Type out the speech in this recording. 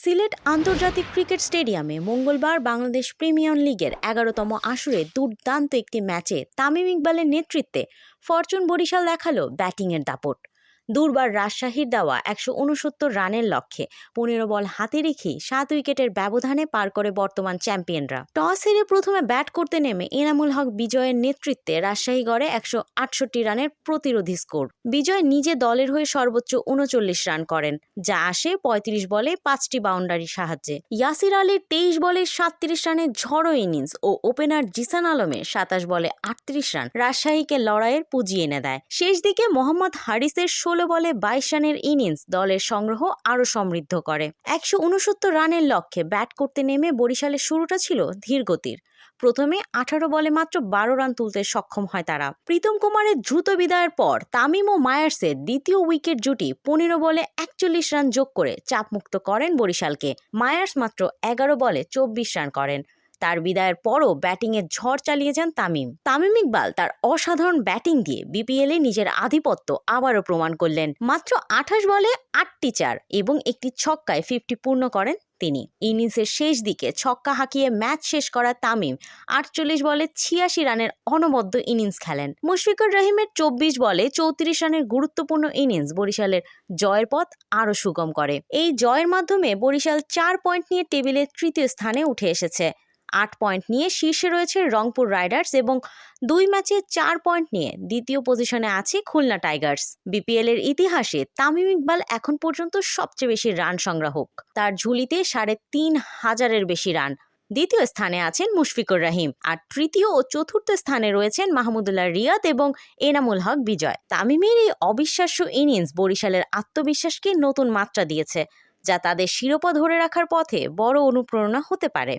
সিলেট আন্তর্জাতিক ক্রিকেট স্টেডিয়ামে মঙ্গলবার বাংলাদেশ প্রিমিয়ার লিগের ১১তম আসরে দুর্দান্ত একটি ম্যাচে তামিম ইকবালের নেতৃত্বে ফরচুন বরিশাল দেখালো ব্যাটিংয়ের দাপট। দুর্বার রাজশাহীর দেওয়া ১৬৯ রানের লক্ষ্যে ১৫ বল হাতে রেখেই ৭ উইকেটের ব্যবধানে পার করে বর্তমান চ্যাম্পিয়নরা। টস হেরে প্রথমে ব্যাট করতে নেমে এনামুল হক বিজয়ের নেতৃত্বে রাজশাহী গড়ে ১৬৮ রানের প্রতিরোধী স্কোর। বিজয় নিজে দলের হয়ে সর্বোচ্চ ৩৯ রান করেন, যা আসে ৩৫ বলে ৫টি বাউন্ডারির সাহায্যে। ইয়াসির আলীর ২৩ বলে ৩৭ রানের ঝড়ো ইনিংস ও ওপেনার জিসান আলমের ২৭ বলে ৩৮ রান রাজশাহীকে লড়াইয়ের পুঁজি এনে দেয়। শেষ দিকে মোহাম্মদ হারিসের ১৬ বলে ২২ রানের ইনিংস দলের সংগ্রহ আরও সমৃদ্ধ করে। ১৬৯ রানের লক্ষ্যে ব্যাট করতে নেমে বরিশালের শুরুটা ছিল ধীরগতির। প্রথমে ১৮ বলে মাত্র ১২ রান তুলতে সক্ষম হয় তারা। প্রীতম কুমারের দ্রুত বিদায়ের পর তামিম ও মায়ার্সের দ্বিতীয় উইকেট জুটি ১৫ বলে ৪১ রান যোগ করে চাপমুক্ত করেন বরিশালকে। মায়ার্স মাত্র ১১ বলে ২৪ রান করেন। তার বিদায়ের পরও ব্যাটিংয়ে ঝড় চালিয়ে যান তামিম ইকবাল তার অসাধারণ ব্যাটিং দিয়ে বিপিএলে নিজের আধিপত্য আবারও প্রমাণ করলেন। মাত্র ২৮ বলে ৮টি চার এবং একটি ছক্কায় 50 পূর্ণ করেন তিনি। ইনিংসের শেষ দিকে ছক্কা হাঁকিয়ে ম্যাচ শেষ করা তামিম ৪৮ বলে ৮৬ রানের অনবদ্য ইনিংস খেলেন। মুশফিকুর রহিমের ২৪ বলে ৩৪ রানের গুরুত্বপূর্ণ ইনিংস বরিশালের জয়ের পথ আরও সুগম করে। এই জয়ের মাধ্যমে বরিশাল ৪ পয়েন্ট নিয়ে টেবিলের তৃতীয় স্থানে উঠে এসেছে। ৮ পয়েন্ট নিয়ে শীর্ষে রয়েছে রংপুর রাইডার্স এবং ২ ম্যাচে ৪ পয়েন্ট নিয়ে দ্বিতীয় পজিশনে আছে খুলনা টাইগার্স। বিপিএল এর ইতিহাসে তামিম ইকবাল এখন পর্যন্ত সবচেয়ে বেশি রান সংগ্রাহক। তার ঝুলিতে ৩৫০০-এর বেশি রান। দ্বিতীয় স্থানে আছেন মুশফিকুর রহিম, আর তৃতীয় ও চতুর্থ স্থানে রয়েছেন মাহমুদুল্লাহ রিয়াদ এবং এনামুল হক বিজয়। তামিমের এই অবিশ্বাস্য ইনিংস বরিশালের আত্মবিশ্বাসকে নতুন মাত্রা দিয়েছে, যা তাদের শিরোপা ধরে রাখার পথে বড় অনুপ্রেরণা হতে পারে।